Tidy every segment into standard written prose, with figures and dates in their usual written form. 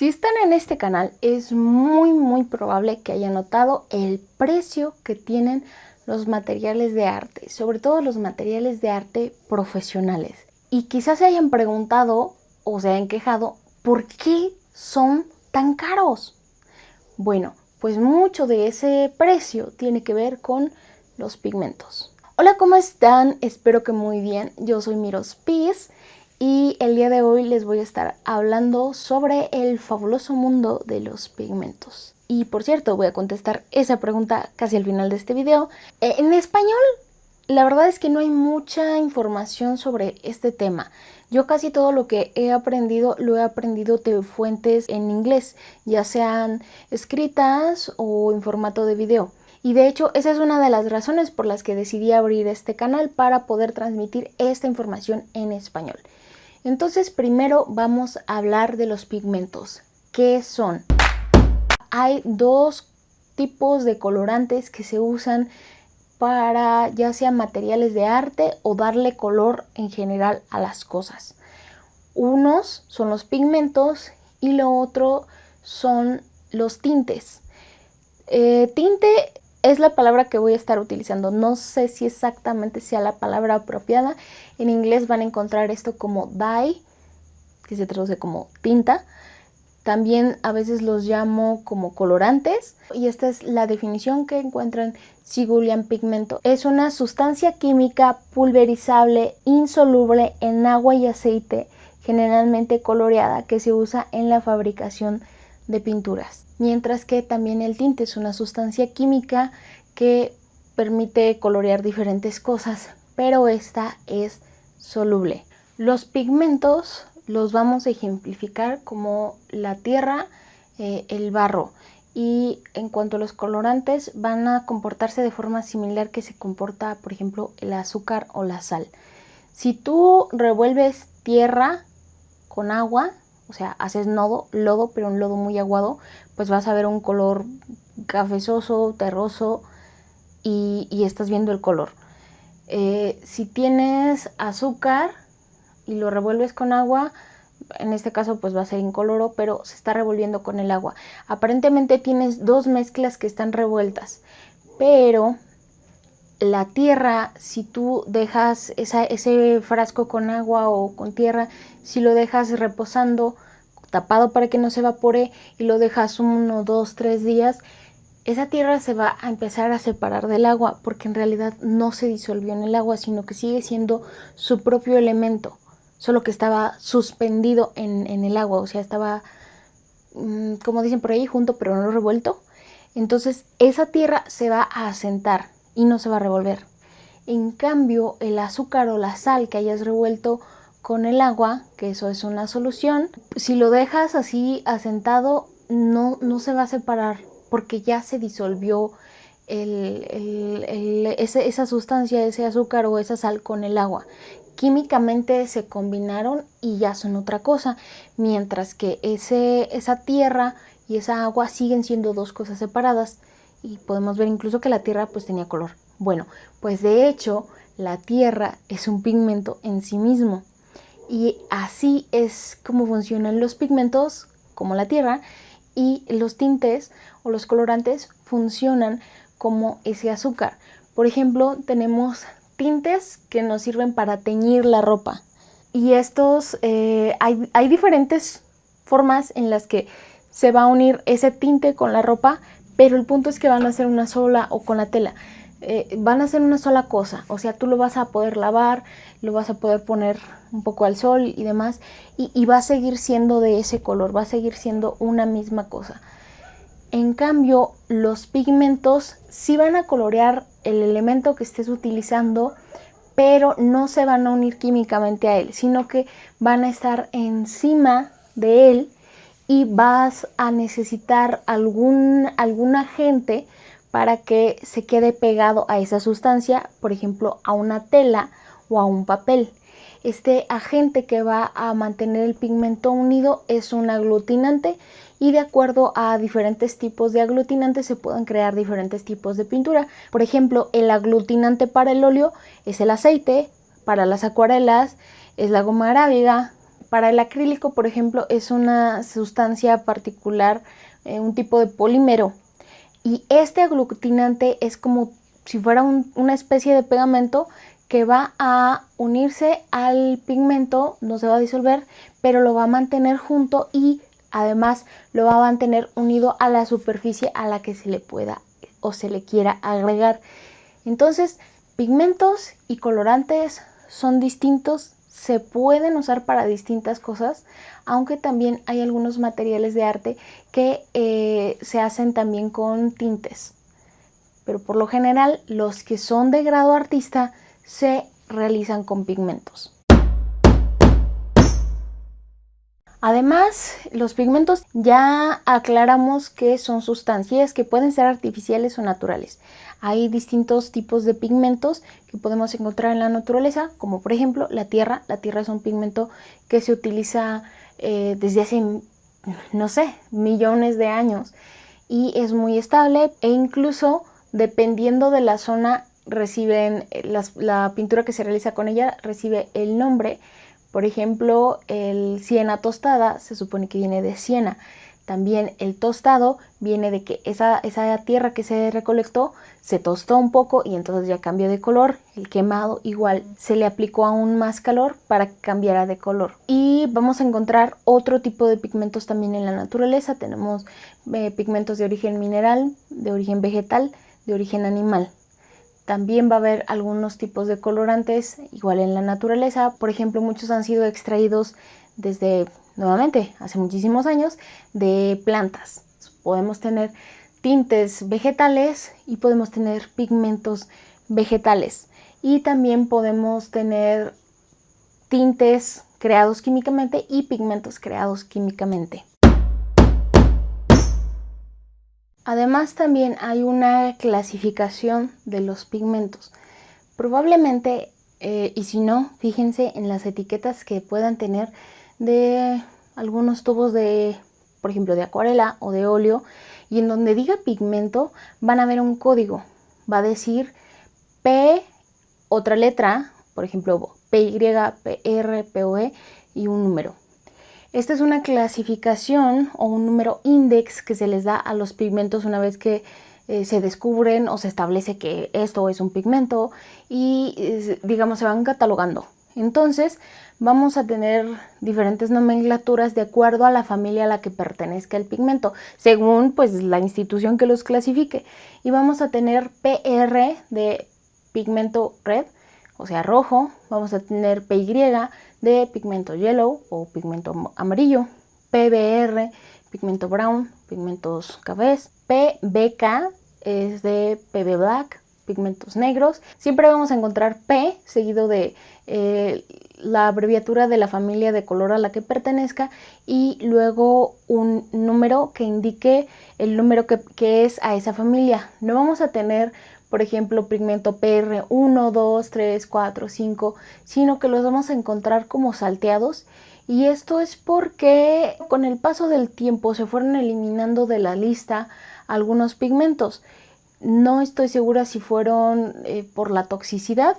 Si están en este canal, es muy probable que hayan notado el precio que tienen los materiales de arte, sobre todo los materiales de arte profesionales. Y quizás se hayan preguntado o se hayan quejado, ¿por qué son tan caros? Bueno, pues mucho de ese precio tiene que ver con los pigmentos. Hola, ¿cómo están? Espero que muy bien. Yo soy Miros Piz y el día de hoy les voy a estar hablando sobre el fabuloso mundo de los pigmentos. Y por cierto, voy a contestar esa pregunta casi al final de este video. En español, la verdad es que no hay mucha información sobre este tema. Yo casi todo lo que he aprendido lo he aprendido de fuentes en inglés, ya sean escritas o en formato de video. Y de hecho, esa es una de las razones por las que decidí abrir este canal, para poder transmitir esta información en español. Entonces, primero vamos a hablar de los pigmentos. ¿Qué son? Hay dos tipos de colorantes que se usan para ya sea materiales de arte o darle color en general a las cosas. Unos son los pigmentos y lo otro son los tintes. Tinte es la palabra que voy a estar utilizando. No sé si exactamente sea la palabra apropiada. En inglés van a encontrar esto como dye, que se traduce como tinta. También a veces los llamo como colorantes, y esta es la definición que encuentran Sigulian Pigmento. Es una sustancia química pulverizable, insoluble en agua y aceite, generalmente coloreada, que se usa en la fabricación de pinturas. Mientras que también el tinte es una sustancia química que permite colorear diferentes cosas, pero esta es soluble. Los pigmentos los vamos a ejemplificar como la tierra, el barro, y en cuanto a los colorantes van a comportarse de forma similar que se comporta, por ejemplo, el azúcar o la sal. Si tú revuelves tierra con agua, o sea, haces lodo, pero un lodo muy aguado, pues vas a ver un color cafezoso, terroso, y estás viendo el color. Si tienes azúcar y lo revuelves con agua, en este caso pues va a ser incoloro, pero se está revolviendo con el agua. Aparentemente tienes dos mezclas que están revueltas, pero la tierra, si tú dejas ese frasco con agua o con tierra, si lo dejas reposando, tapado para que no se evapore, y lo dejas 1, 2, 3 días, esa tierra se va a empezar a separar del agua, porque en realidad no se disolvió en el agua, sino que sigue siendo su propio elemento, solo que estaba suspendido en el agua, o sea, estaba, como dicen por ahí, junto pero no revuelto. Entonces esa tierra se va a asentar y no se va a revolver. En cambio, el azúcar o la sal que hayas revuelto con el agua, que eso es una solución, si lo dejas así asentado, no se va a separar, porque ya se disolvió esa sustancia, ese azúcar o esa sal con el agua. Químicamente se combinaron y ya son otra cosa, mientras que esa tierra y esa agua siguen siendo dos cosas separadas, y podemos ver incluso que la tierra pues tenía color. Bueno, pues de hecho la tierra es un pigmento en sí mismo, y así es como funcionan los pigmentos, como la tierra, y los tintes o los colorantes funcionan como ese azúcar. Por ejemplo, tenemos tintes que nos sirven para teñir la ropa, y estos hay diferentes formas en las que se va a unir ese tinte con la ropa, pero el punto es que van a ser una sola, o con la tela, van a ser una sola cosa. O sea, tú lo vas a poder lavar, lo vas a poder poner un poco al sol y demás, y va a seguir siendo de ese color, va a seguir siendo una misma cosa. En cambio, los pigmentos sí van a colorear el elemento que estés utilizando, pero no se van a unir químicamente a él, sino que van a estar encima de él, y vas a necesitar algún agente para que se quede pegado a esa sustancia, por ejemplo, a una tela o a un papel. Este agente que va a mantener el pigmento unido es un aglutinante, y de acuerdo a diferentes tipos de aglutinantes se pueden crear diferentes tipos de pintura. Por ejemplo, el aglutinante para el óleo es el aceite, para las acuarelas es la goma arábiga, Para el acrílico, por ejemplo, es una sustancia particular, un tipo de polímero. Y este aglutinante es como si fuera una especie de pegamento que va a unirse al pigmento, no se va a disolver, pero lo va a mantener junto y además lo va a mantener unido a la superficie a la que se le pueda o se le quiera agregar. Entonces, pigmentos y colorantes son distintos, se pueden usar para distintas cosas, aunque también hay algunos materiales de arte que se hacen también con tintes. Pero por lo general, los que son de grado artista se realizan con pigmentos. Además, los pigmentos ya aclaramos que son sustancias que pueden ser artificiales o naturales. Hay distintos tipos de pigmentos que podemos encontrar en la naturaleza, como por ejemplo la tierra. La tierra es un pigmento que se utiliza desde hace, no sé, millones de años y es muy estable e incluso dependiendo de la zona reciben la pintura que se realiza con ella recibe el nombre. Por ejemplo, el siena tostada se supone que viene de siena. También el tostado viene de que esa tierra que se recolectó se tostó un poco y entonces ya cambió de color. El quemado igual se le aplicó aún más calor para que cambiara de color. Y vamos a encontrar otro tipo de pigmentos también en la naturaleza. Tenemos pigmentos de origen mineral, de origen vegetal, de origen animal. También va a haber algunos tipos de colorantes igual en la naturaleza. Por ejemplo, muchos han sido extraídos desde, nuevamente, hace muchísimos años, de plantas. Podemos tener tintes vegetales y podemos tener pigmentos vegetales. Y también podemos tener tintes creados químicamente y pigmentos creados químicamente. Además también hay una clasificación de los pigmentos. Probablemente, y si no, fíjense en las etiquetas que puedan tener de algunos tubos de, por ejemplo, de acuarela o de óleo, y en donde diga pigmento van a ver un código. Va a decir P, otra letra, por ejemplo, PY, PR, POE y un número. Esta es una clasificación o un número index que se les da a los pigmentos una vez que se descubren o se establece que esto es un pigmento y digamos se van catalogando. Entonces vamos a tener diferentes nomenclaturas de acuerdo a la familia a la que pertenezca el pigmento, según pues la institución que los clasifique. Y vamos a tener PR de pigmento red, o sea rojo, vamos a tener PY de pigmento yellow o pigmento amarillo, PBR, pigmento brown, pigmentos cafés, PBK es de PB black, pigmentos negros. Siempre vamos a encontrar P seguido de la abreviatura de la familia de color a la que pertenezca y luego un número que indique el número que es a esa familia. No vamos a tener, por ejemplo, pigmento PR 1, 2, 3, 4, 5, sino que los vamos a encontrar como salteados. Y esto es porque con el paso del tiempo se fueron eliminando de la lista algunos pigmentos. No estoy segura si fueron por la toxicidad.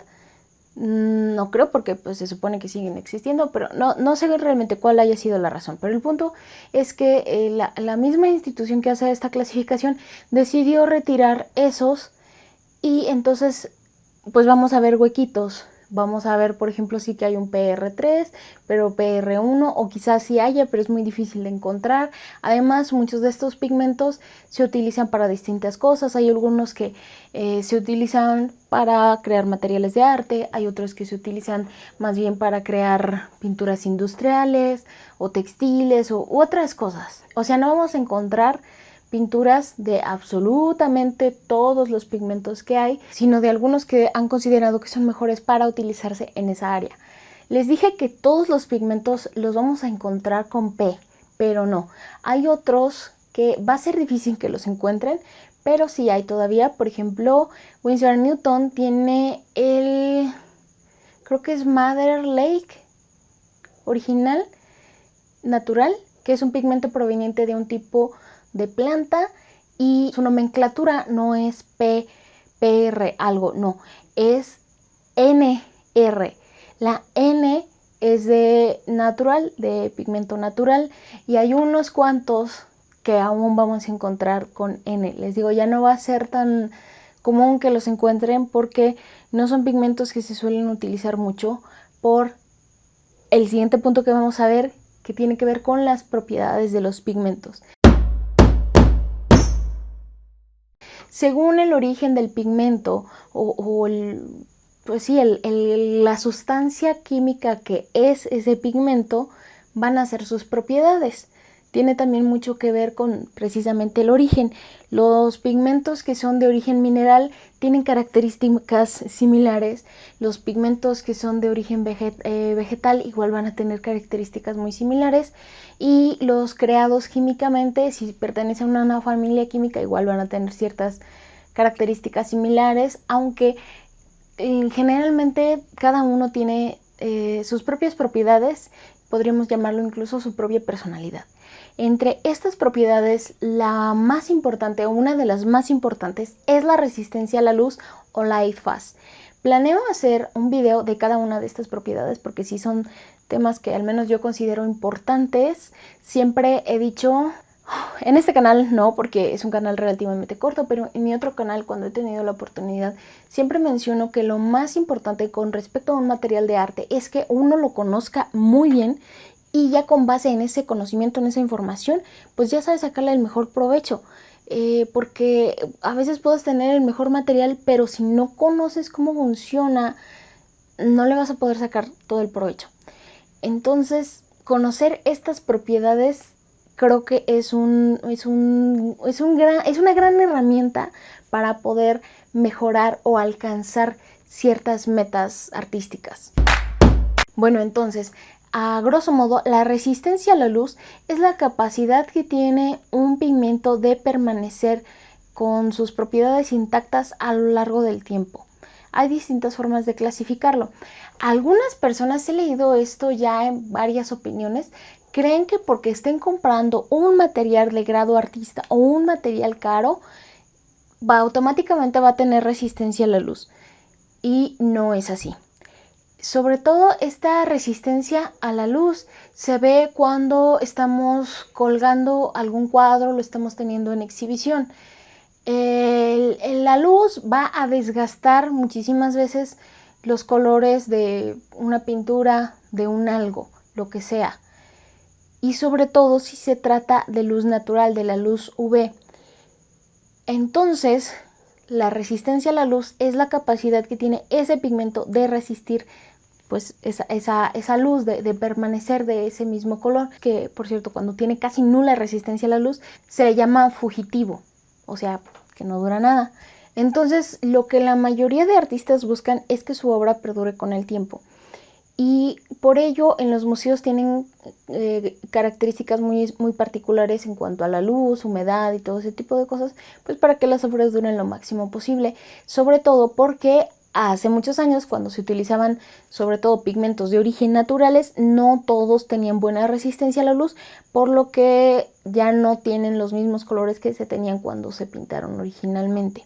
No creo porque pues, se supone que siguen existiendo, pero no sé realmente cuál haya sido la razón. Pero el punto es que la misma institución que hace esta clasificación decidió retirar esos y entonces pues vamos a ver huequitos. Vamos a ver, por ejemplo, sí que hay un PR3, pero PR1 o quizás sí haya, pero es muy difícil de encontrar. Además, muchos de estos pigmentos se utilizan para distintas cosas. Hay algunos que se utilizan para crear materiales de arte, hay otros que se utilizan más bien para crear pinturas industriales o textiles u otras cosas. O sea, no vamos a encontrar pinturas de absolutamente todos los pigmentos que hay, sino de algunos que han considerado que son mejores para utilizarse en esa área. Les dije que todos los pigmentos los vamos a encontrar con P, pero no. Hay otros que va a ser difícil que los encuentren, pero sí hay todavía. Por ejemplo, Winsor & Newton tiene creo que es Madder Lake original, natural, que es un pigmento proveniente de un tipo de planta y su nomenclatura no es PR algo, no, es NR. La N es de pigmento natural, y hay unos cuantos que aún vamos a encontrar con N. Les digo, ya no va a ser tan común que los encuentren porque no son pigmentos que se suelen utilizar mucho por el siguiente punto que vamos a ver, que tiene que ver con las propiedades de los pigmentos. Según el origen del pigmento la sustancia química que es ese pigmento, van a ser sus propiedades. Tiene también mucho que ver con precisamente el origen. Los pigmentos que son de origen mineral tienen características similares. Los pigmentos que son de origen vegetal igual van a tener características muy similares. Y los creados químicamente, si pertenecen a una familia química, igual van a tener ciertas características similares, aunque generalmente cada uno tiene sus propias propiedades, podríamos llamarlo incluso su propia personalidad. Entre estas propiedades, la más importante o una de las más importantes es la resistencia a la luz o light fast. Planeo hacer un video de cada una de estas propiedades porque sí son temas que al menos yo considero importantes. Siempre he dicho, en este canal no, porque es un canal relativamente corto, pero en mi otro canal, cuando he tenido la oportunidad, siempre menciono que lo más importante con respecto a un material de arte es que uno lo conozca muy bien, y ya con base en ese conocimiento, en esa información, pues ya sabes sacarle el mejor provecho. Porque a veces puedes tener el mejor material, pero si no conoces cómo funciona, no le vas a poder sacar todo el provecho. Entonces, conocer estas propiedades creo que es una gran herramienta para poder mejorar o alcanzar ciertas metas artísticas. Bueno, entonces, a grosso modo, la resistencia a la luz es la capacidad que tiene un pigmento de permanecer con sus propiedades intactas a lo largo del tiempo. Hay distintas formas de clasificarlo. Algunas personas, he leído esto ya en varias opiniones, creen que porque estén comprando un material de grado artista o un material caro, automáticamente va a tener resistencia a la luz. Y no es así. Sobre todo esta resistencia a la luz se ve cuando estamos colgando algún cuadro, lo estamos teniendo en exhibición. La luz va a desgastar muchísimas veces los colores de una pintura, de un algo, lo que sea. Y sobre todo si se trata de luz natural, de la luz UV. Entonces, la resistencia a la luz es la capacidad que tiene ese pigmento de resistir pues esa luz, de permanecer de ese mismo color, que por cierto, cuando tiene casi nula resistencia a la luz, se le llama fugitivo, o sea, que no dura nada. Entonces, lo que la mayoría de artistas buscan es que su obra perdure con el tiempo. Y por ello, en los museos tienen características muy particulares en cuanto a la luz, humedad y todo ese tipo de cosas, pues para que las obras duren lo máximo posible, sobre todo porque hace muchos años, cuando se utilizaban sobre todo pigmentos de origen naturales, no todos tenían buena resistencia a la luz, por lo que ya no tienen los mismos colores que se tenían cuando se pintaron originalmente.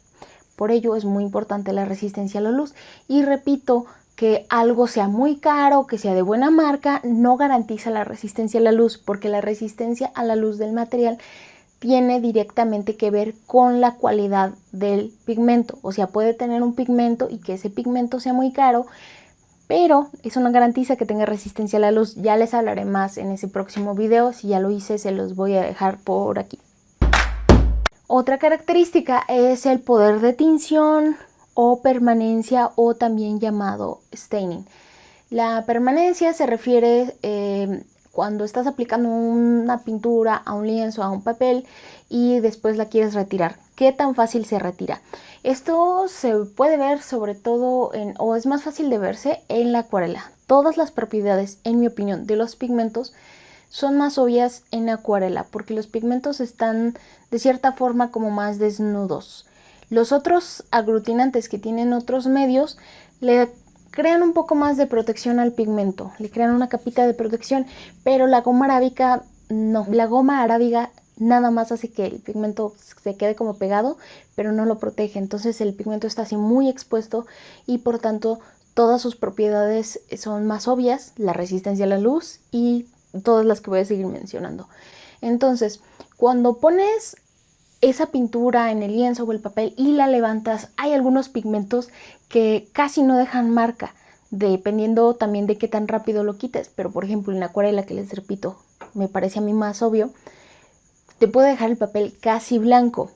Por ello es muy importante la resistencia a la luz. Y repito, que algo sea muy caro, que sea de buena marca, no garantiza la resistencia a la luz, porque la resistencia a la luz del material tiene directamente que ver con la cualidad del pigmento. O sea, puede tener un pigmento y que ese pigmento sea muy caro, pero eso no garantiza que tenga resistencia a la luz. Ya les hablaré más en ese próximo video. Si ya lo hice, se los voy a dejar por aquí. Otra característica es el poder de tinción o permanencia, o también llamado staining. La permanencia se refiere cuando estás aplicando una pintura a un lienzo, a un papel, y después la quieres retirar. ¿Qué tan fácil se retira? Esto se puede ver sobre todo o es más fácil de verse en la acuarela. Todas las propiedades, en mi opinión, de los pigmentos son más obvias en acuarela, porque los pigmentos están de cierta forma como más desnudos. Los otros aglutinantes que tienen otros medios le crean un poco más de protección al pigmento, le crean una capita de protección, pero la goma arábica no. La goma arábiga nada más hace que el pigmento se quede como pegado, pero no lo protege. Entonces el pigmento está así muy expuesto y por tanto Todas sus propiedades son más obvias, la resistencia a la luz y todas las que voy a seguir mencionando. Entonces, cuando pones esa pintura en el lienzo o el papel y la levantas, hay algunos pigmentos que casi no dejan marca, dependiendo también de qué tan rápido lo quites. Pero por ejemplo en la acuarela, que les repito, me parece a mí más obvio, te puede dejar el papel casi blanco,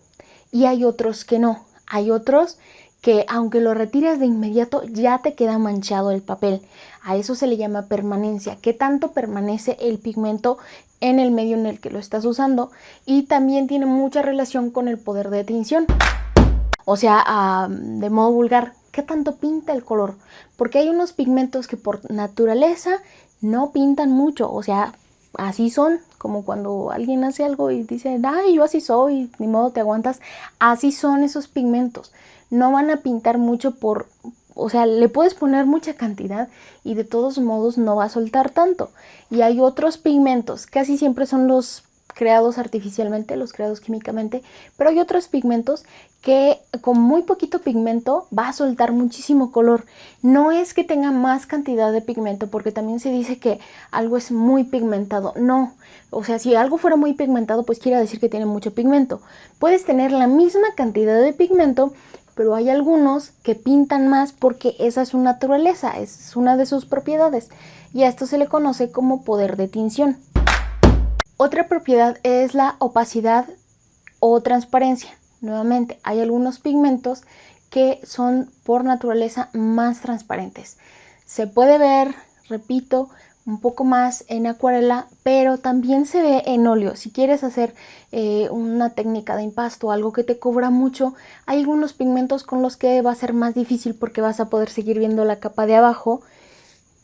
y hay otros que no. Hay otros que aunque lo retires de inmediato ya te queda manchado el papel. A eso se le llama permanencia. ¿Qué tanto permanece el pigmento en el medio en el que lo estás usando? Y también tiene mucha relación con el poder de tinción. O sea, de modo vulgar, ¿qué tanto pinta el color? Porque hay unos pigmentos que por naturaleza no pintan mucho. O sea, así son, como cuando alguien hace algo y dice, ay, yo así soy, ni modo te aguantas. Así son esos pigmentos. No van a pintar mucho o sea, le puedes poner mucha cantidad y de todos modos no va a soltar tanto. Y hay otros pigmentos, casi siempre son los creados artificialmente, los creados químicamente, pero hay otros pigmentos que con muy poquito pigmento va a soltar muchísimo color. No es que tenga más cantidad de pigmento, porque también se dice que algo es muy pigmentado. No, o sea, si algo fuera muy pigmentado, pues quiere decir que tiene mucho pigmento. Puedes tener la misma cantidad de pigmento, pero hay algunos que pintan más porque esa es su naturaleza, es una de sus propiedades, y a esto se le conoce como poder de tinción. Otra propiedad es la opacidad o transparencia. Nuevamente, hay algunos pigmentos que son por naturaleza más transparentes. Se puede ver, repito, un poco más en acuarela, pero también se ve en óleo. Si quieres hacer una técnica de impasto, algo que te cubra mucho, hay algunos pigmentos con los que va a ser más difícil porque vas a poder seguir viendo la capa de abajo,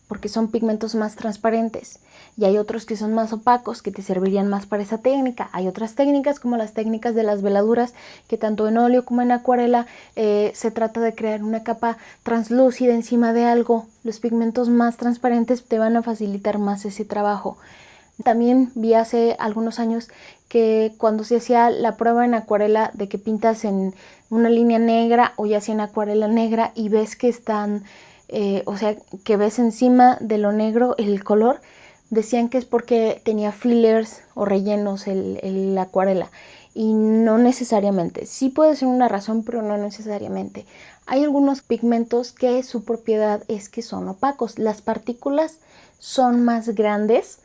porque son pigmentos más transparentes, y hay otros que son más opacos, que te servirían más para esa técnica. Hay otras técnicas, como las técnicas de las veladuras, que tanto en óleo como en acuarela se trata de crear una capa translúcida encima de algo. Los pigmentos más transparentes te van a facilitar más ese trabajo. También vi hace algunos años que cuando se hacía la prueba en acuarela de que pintas en una línea negra o ya sea en acuarela negra y ves que están o sea, que ves encima de lo negro el color, decían que es porque tenía fillers o rellenos el acuarela, y no necesariamente. Sí puede ser una razón, pero no necesariamente. Hay algunos pigmentos que su propiedad es que son opacos. Las partículas son más grandes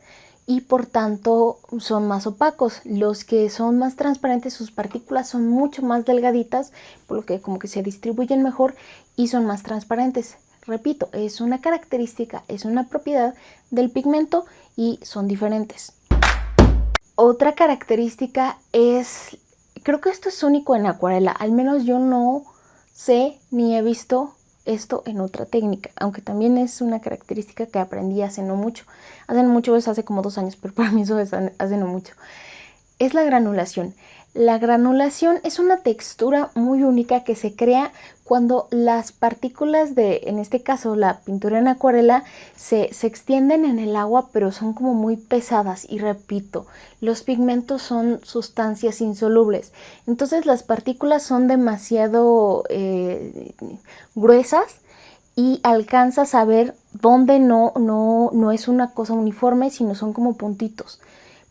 y por tanto son más opacos. Los que son más transparentes, sus partículas son mucho más delgaditas, por lo que como que se distribuyen mejor y son más transparentes. Repito, es una característica, es una propiedad del pigmento y son diferentes. Otra característica es, creo que esto es único en acuarela, al menos yo no sé ni he visto esto en otra técnica, aunque también es una característica que aprendí hace no mucho. Hace no mucho es hace como 2 años, pero para mí eso es hace no mucho. Es la granulación. La granulación es una textura muy única que se crea cuando las partículas de, en este caso la pintura en acuarela, se extienden en el agua, pero son como muy pesadas. Y repito, los pigmentos son sustancias insolubles. Entonces las partículas son demasiado gruesas y alcanzas a ver dónde no es una cosa uniforme, sino son como puntitos.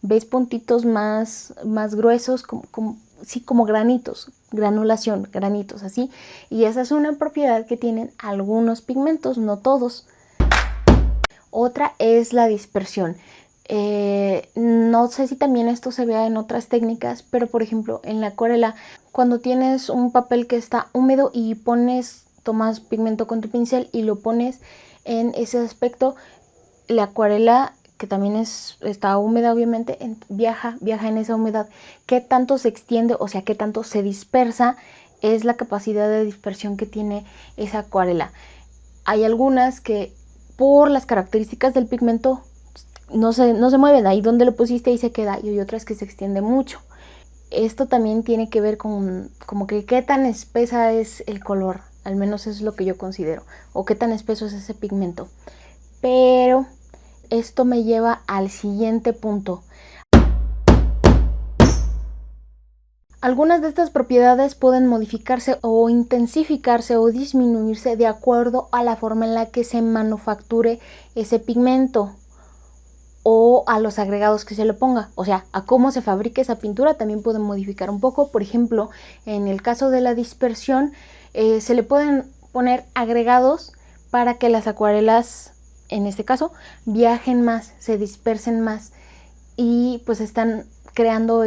Ves puntitos más gruesos, como granitos, granulación, granitos así. Y esa es una propiedad que tienen algunos pigmentos, no todos. Otra es la dispersión. No sé si también esto se vea en otras técnicas, pero por ejemplo en la acuarela, cuando tienes un papel que está húmedo y tomas pigmento con tu pincel y lo pones en ese aspecto, la acuarela, que también está húmeda obviamente, viaja en esa humedad. ¿Qué tanto se extiende? O sea, ¿qué tanto se dispersa? Es la capacidad de dispersión que tiene esa acuarela. Hay algunas que por las características del pigmento no se mueven, ahí donde lo pusiste y se queda, y hay otras que se extiende mucho. Esto también tiene que ver con como que qué tan espesa es el color, al menos eso es lo que yo considero, o qué tan espeso es ese pigmento. Pero esto me lleva al siguiente punto. Algunas de estas propiedades pueden modificarse o intensificarse o disminuirse de acuerdo a la forma en la que se manufacture ese pigmento o a los agregados que se le ponga, o sea, a cómo se fabrica esa pintura también pueden modificar un poco. Por ejemplo, en el caso de la dispersión, se le pueden poner agregados para que las acuarelas, en este caso, viajen más, se dispersen más y pues están creando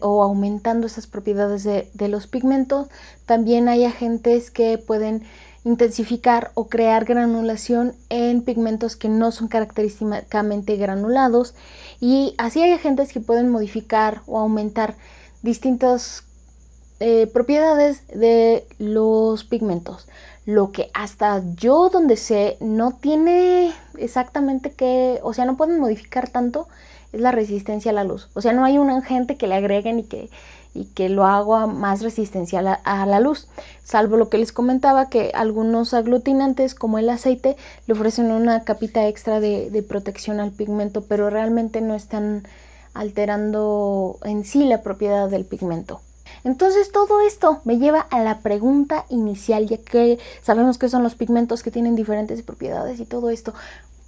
o aumentando esas propiedades de los pigmentos. También hay agentes que pueden intensificar o crear granulación en pigmentos que no son característicamente granulados, y así hay agentes que pueden modificar o aumentar distintas propiedades de los pigmentos. Lo que hasta yo donde sé no tiene exactamente o sea, no pueden modificar tanto, es la resistencia a la luz. O sea, no hay un agente que le agreguen y que lo haga más resistencial a la luz, salvo lo que les comentaba, que algunos aglutinantes como el aceite le ofrecen una capita extra de protección al pigmento, pero realmente no están alterando en sí la propiedad del pigmento. Entonces todo esto me lleva a la pregunta inicial, ya que sabemos que son los pigmentos, que tienen diferentes propiedades y todo esto.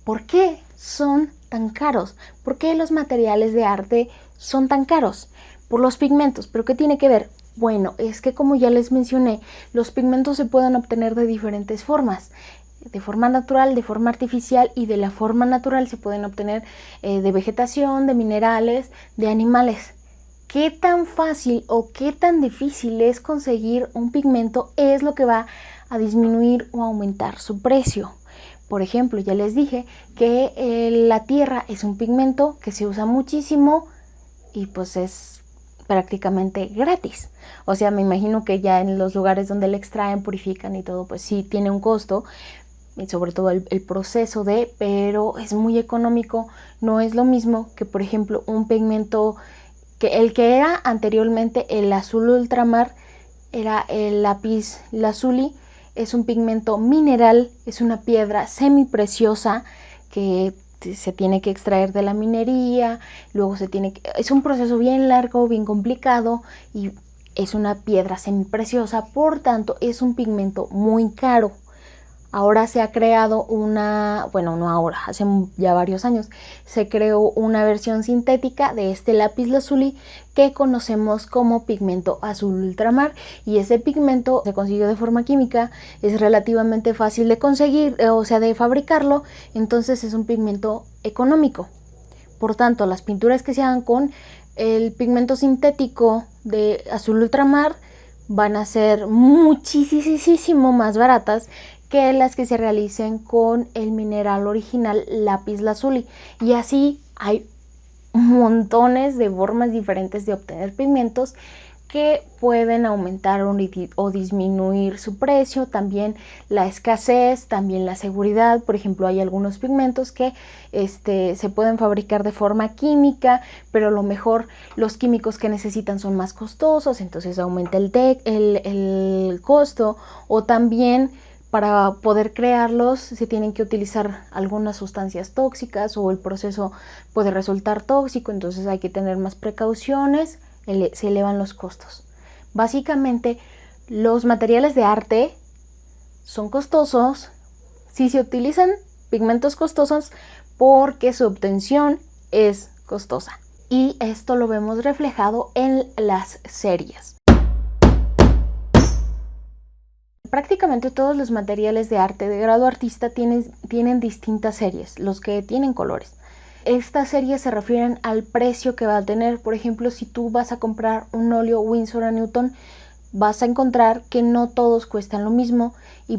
¿Por qué son tan caros? ¿Por qué los materiales de arte son tan caros? Por los pigmentos. ¿Pero qué tiene que ver? Bueno, es que como ya les mencioné, los pigmentos se pueden obtener de diferentes formas. De forma natural, de forma artificial, y de la forma natural se pueden obtener de vegetación, de minerales, de animales. ¿Qué tan fácil o qué tan difícil es conseguir un pigmento? Es lo que va a disminuir o aumentar su precio. Por ejemplo, ya les dije que la tierra es un pigmento que se usa muchísimo y pues es prácticamente gratis. O sea, me imagino que ya en los lugares donde le extraen, purifican y todo, pues sí tiene un costo, y sobre todo el proceso pero es muy económico. No es lo mismo que, por ejemplo, un pigmento que el que era anteriormente el azul ultramar, era el lápiz lazuli. Es un pigmento mineral, es una piedra semipreciosa que se tiene que extraer de la minería, luego es un proceso bien largo, bien complicado, y es una piedra semipreciosa, por tanto es un pigmento muy caro. Ahora se ha creado no ahora, hace ya varios años, se creó una versión sintética de este lápiz lazuli que conocemos como pigmento azul ultramar, y ese pigmento se consiguió de forma química, es relativamente fácil de conseguir, o sea, de fabricarlo, entonces es un pigmento económico. Por tanto, las pinturas que se hagan con el pigmento sintético de azul ultramar van a ser muchísimo más baratas que las que se realicen con el mineral original lápiz lazuli. Y así hay montones de formas diferentes de obtener pigmentos que pueden aumentar o disminuir su precio. También la escasez, también la seguridad. Por ejemplo, hay algunos pigmentos que se pueden fabricar de forma química, pero a lo mejor los químicos que necesitan son más costosos, entonces aumenta el costo. O también para poder crearlos se tienen que utilizar algunas sustancias tóxicas, o el proceso puede resultar tóxico, entonces hay que tener más precauciones, se elevan los costos. Básicamente, los materiales de arte son costosos si se utilizan pigmentos costosos porque su obtención es costosa. Y esto lo vemos reflejado en las series. Prácticamente todos los materiales de arte de grado artista tienen distintas series, los que tienen colores. Estas series se refieren al precio que va a tener. Por ejemplo, si tú vas a comprar un óleo Winsor & Newton, vas a encontrar que no todos cuestan lo mismo, y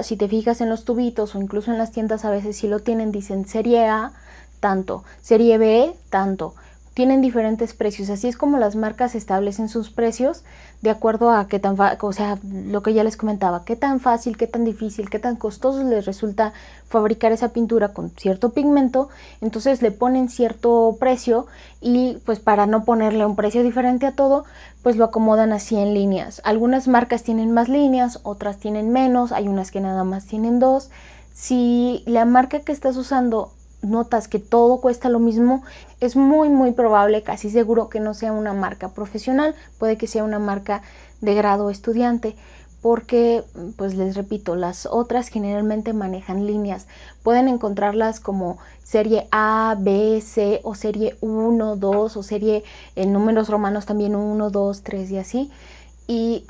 si te fijas en los tubitos o incluso en las tiendas, a veces si lo tienen, dicen serie A, tanto, serie B, tanto. Tienen diferentes precios, así es como las marcas establecen sus precios de acuerdo a qué tan o sea, lo que ya les comentaba, qué tan fácil, qué tan difícil, qué tan costoso les resulta fabricar esa pintura con cierto pigmento. Entonces le ponen cierto precio, y pues para no ponerle un precio diferente a todo, pues lo acomodan así en líneas. Algunas marcas tienen más líneas, otras tienen menos, hay unas que nada más tienen 2. Si la marca que estás usando notas que todo cuesta lo mismo, es muy probable, casi seguro que no sea una marca profesional, puede que sea una marca de grado estudiante, porque pues les repito, las otras generalmente manejan líneas, pueden encontrarlas como serie A, B, C o serie 1, 2 o serie en números romanos también 1, 2, 3 y así, y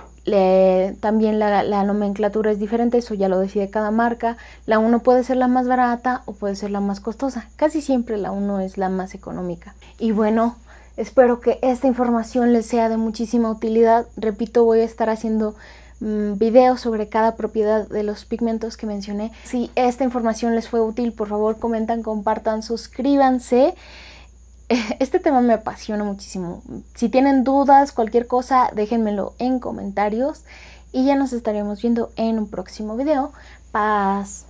también la nomenclatura es diferente, eso ya lo decide cada marca. La 1 puede ser la más barata o puede ser la más costosa, casi siempre la 1 es la más económica. Y bueno, espero que esta información les sea de muchísima utilidad. Repito, voy a estar haciendo videos sobre cada propiedad de los pigmentos que mencioné. Si esta información les fue útil, por favor comentan, compartan, suscríbanse. Este tema me apasiona muchísimo. Si tienen dudas, cualquier cosa, déjenmelo en comentarios y ya nos estaremos viendo en un próximo video. Paz.